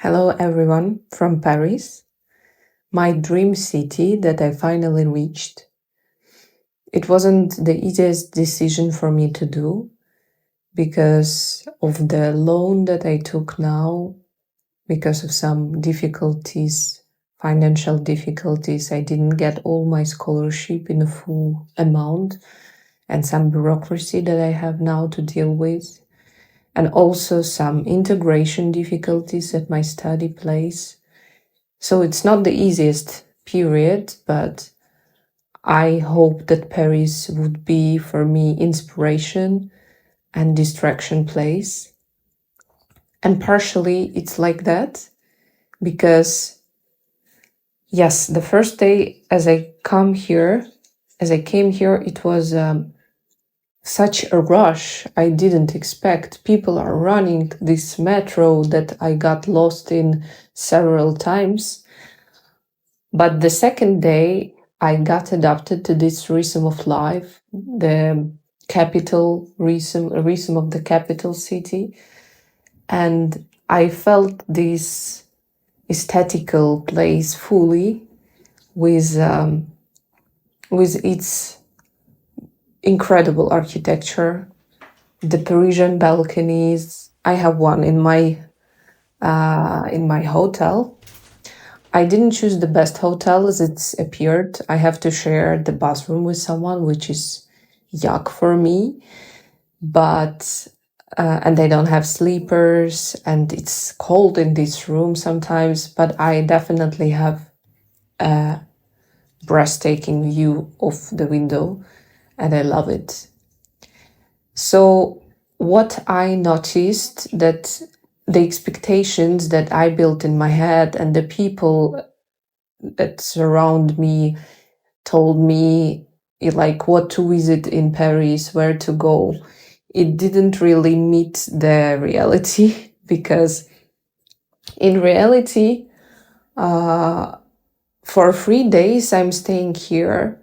Hello everyone from Paris, my dream city that I finally reached. It wasn't the easiest decision for me to do because of the loan that I took now, because of some difficulties, financial difficulties. I didn't get all my scholarship in a full amount and some bureaucracy that I have now to deal with. And also some integration difficulties at my study place. So it's not the easiest period, but I hope that Paris would be for me inspiration and distraction place. And partially it's like that because yes, the first day as I came here, it was such a rush. I didn't expect. People are running this metro that I got lost in several times. But the second day, I got adapted to this rhythm of life, the capital rhythm of the capital city. And I felt this aesthetical place fully with its incredible architecture, the Parisian balconies. I have one in my hotel. I didn't choose the best hotel as it's appeared. I have to share the bathroom with someone, which is yuck for me. But and they don't have sleepers, and it's cold in this room sometimes. But I definitely have a breathtaking view of the window, and I love it. So what I noticed that the expectations that I built in my head and the people that surround me told me like what to visit in Paris, where to go. It didn't really meet the reality because in reality, for 3 days I'm staying here.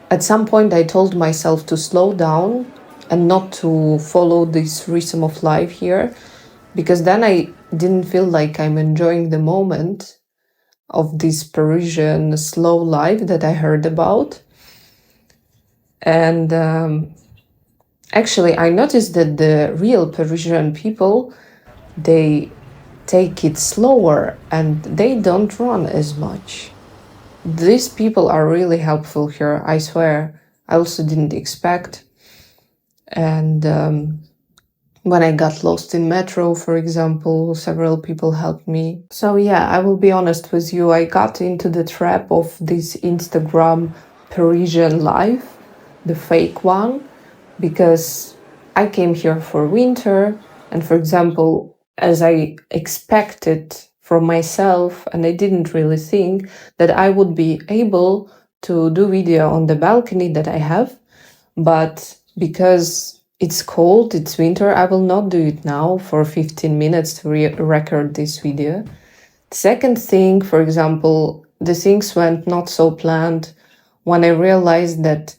At some point I told myself to slow down and not to follow this rhythm of life here, because then I didn't feel like I'm enjoying the moment of this Parisian slow life that I heard about. And actually, I noticed that the real Parisian people, they take it slower and they don't run as much. These people are really helpful here, I swear. I also didn't expect. And when I got lost in metro, for example, several people helped me. So yeah, I will be honest with you, I got into the trap of this Instagram Parisian life, the fake one, because I came here for winter, and for example, as I expected from myself, and I didn't really think that I would be able to do video on the balcony that I have, but because it's cold, it's winter, I will not do it now for 15 minutes to record this video. Second thing, for example, the things went not so planned when I realized that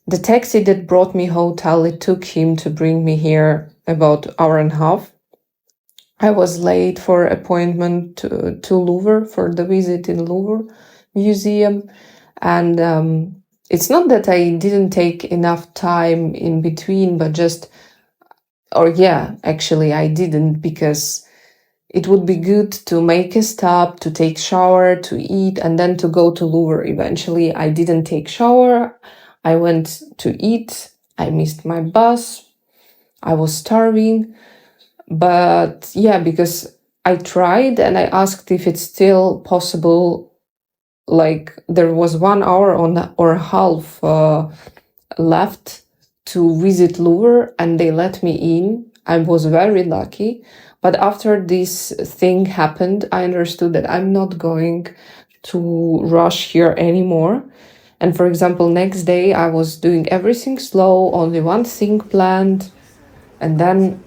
the taxi that brought me hotel, it took him to bring me here about hour and a half. I was late for appointment to Louvre, for the visit in Louvre Museum. And it's not that I didn't take enough time in between, but actually I didn't, because it would be good to make a stop, to take shower, to eat, and then to go to Louvre eventually. I didn't take shower. I went to eat. I missed my bus. I was starving. But yeah, because I tried and I asked if it's still possible. Like there was 1 hour or half left to visit Louvre, and they let me in. I was very lucky. But after this thing happened, I understood that I'm not going to rush here anymore. And for example, next day I was doing everything slow, only one thing planned, and then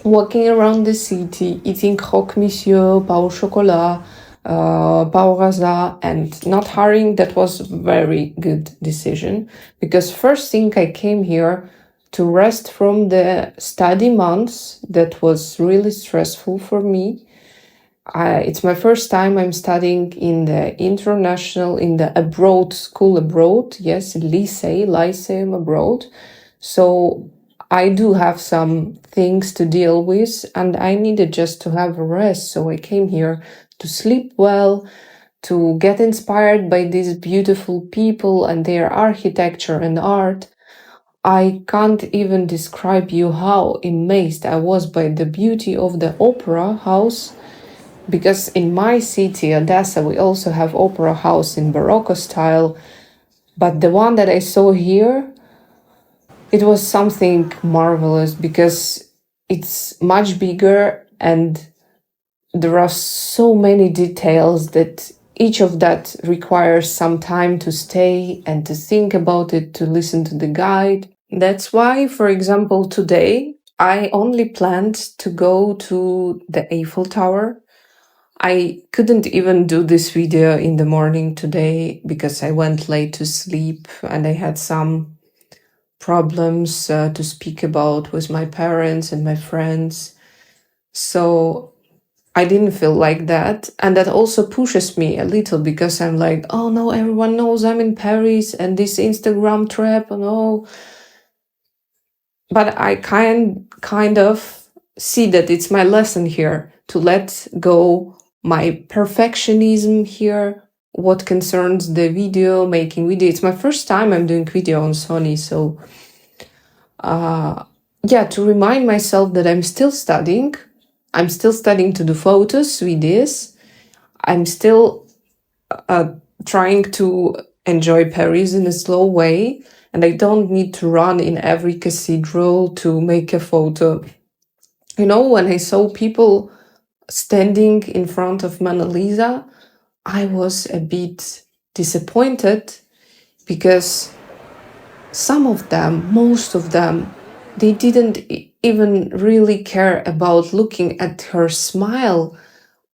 walking around the city, eating croque monsieur, pain au chocolat, pain au raisin, and not hurrying. That was a very good decision, because first thing I came here to rest from the study months that was really stressful for me. It's my first time I'm studying in the abroad school abroad. Yes, Lyceum abroad. So I do have some things to deal with, and I needed just to have a rest. So I came here to sleep well, to get inspired by these beautiful people and their architecture and art. I can't even describe you how amazed I was by the beauty of the opera house, because in my city, Odessa, we also have opera house in Baroque style, but the one that I saw here, it was something marvelous because it's much bigger and there are so many details that each of that requires some time to stay and to think about it, to listen to the guide. That's why, for example, today I only planned to go to the Eiffel Tower. I couldn't even do this video in the morning today because I went late to sleep and I had some problems to speak about with my parents and my friends. So I didn't feel like that. And that also pushes me a little because I'm like, oh no, everyone knows I'm in Paris and this Instagram trap and all. But I kind of see that it's my lesson here to let go my perfectionism here, what concerns the making video. It's my first time I'm doing video on Sony, so to remind myself that I'm still studying to do photos with this. I'm still trying to enjoy Paris in a slow way, and I don't need to run in every cathedral to make a photo. You know, when I saw people standing in front of Mona Lisa, I was a bit disappointed because most of them, they didn't even really care about looking at her smile,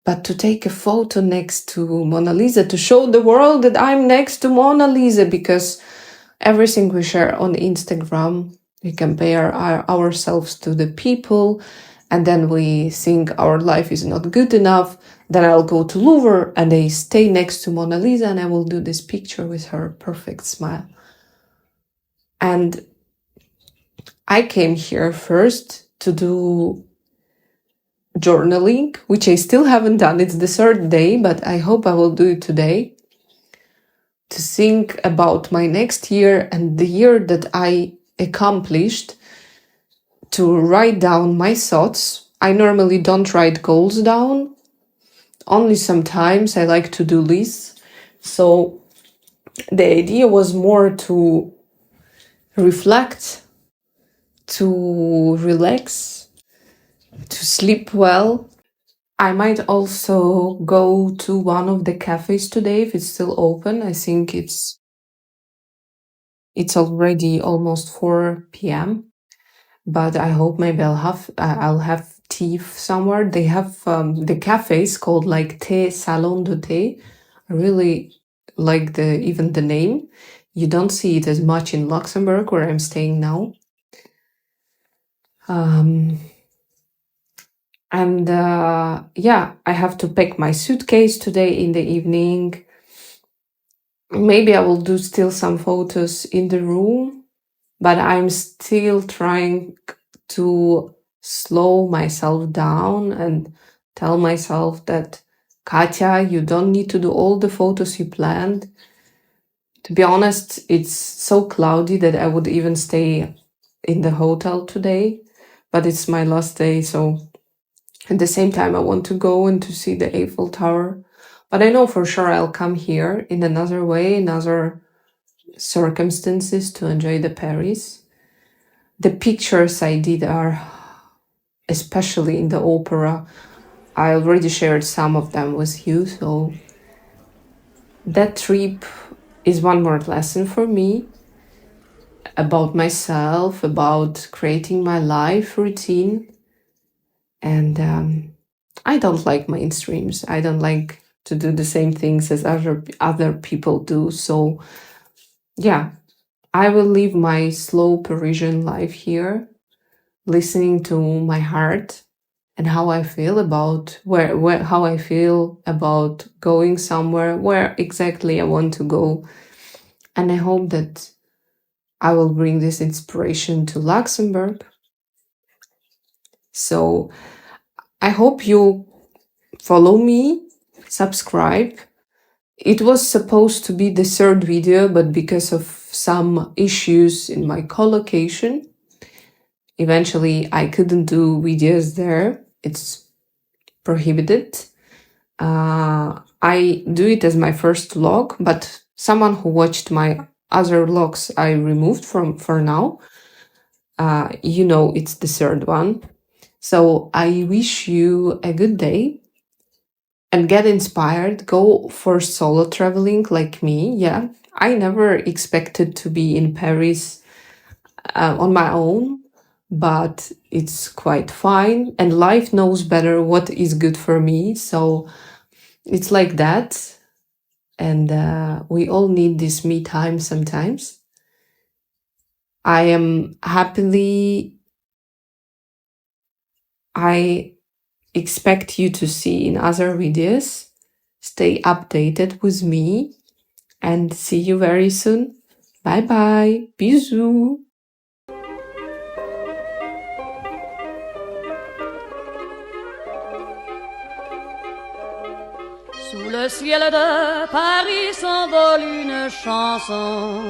but to take a photo next to Mona Lisa, to show the world that I'm next to Mona Lisa, because everything we share on Instagram, we compare ourselves to the people, and then we think our life is not good enough. Then I'll go to Louvre and I stay next to Mona Lisa and I will do this picture with her perfect smile. And I came here first to do journaling, which I still haven't done. It's the third day, but I hope I will do it today. To think about my next year and the year that I accomplished, to write down my thoughts. I normally don't write goals down. Only sometimes I like to do lists. So the idea was more to reflect, to relax, to sleep well. I might also go to one of the cafes today if it's still open. I think it's already almost 4 p.m. But I hope maybe I'll have tea somewhere. They have the cafes called like Thé Salon de Thé. I really like even the name. You don't see it as much in Luxembourg where I'm staying now. I have to pack my suitcase today in the evening. Maybe I will do still some photos in the room, but I'm still trying to slow myself down and tell myself that, Katya, you don't need to do all the photos you planned. To be honest, it's so cloudy that I would even stay in the hotel today, but it's my last day, so at the same time I want to go and to see the Eiffel Tower. But I know for sure I'll come here in another way, in other circumstances, to enjoy the Paris. The pictures I did are, especially in the opera, I already shared some of them with you, so that trip is one more lesson for me about myself, about creating my life routine. And I don't like mainstreams. I don't like to do the same things as other people do. So yeah, I will live my slow Parisian life here, listening to my heart and how I feel about how I feel about going somewhere, where exactly I want to go. And I hope that I will bring this inspiration to Luxembourg. So I hope you follow me, subscribe. It was supposed to be the third video, but because of some issues in my collocation, eventually I couldn't do videos there. It's prohibited. I do it as my first vlog, but someone who watched my other vlogs I removed from for now. It's the third one. So I wish you a good day and get inspired. Go for solo traveling like me. Yeah, I never expected to be in Paris on my own, but it's quite fine. And life knows better what is good for me. So it's like that. And we all need this me time sometimes. I am happily, I expect you to see in other videos. Stay updated with me and see you very soon. Bye bye. Bisous. Sous le ciel de Paris s'envole une chanson.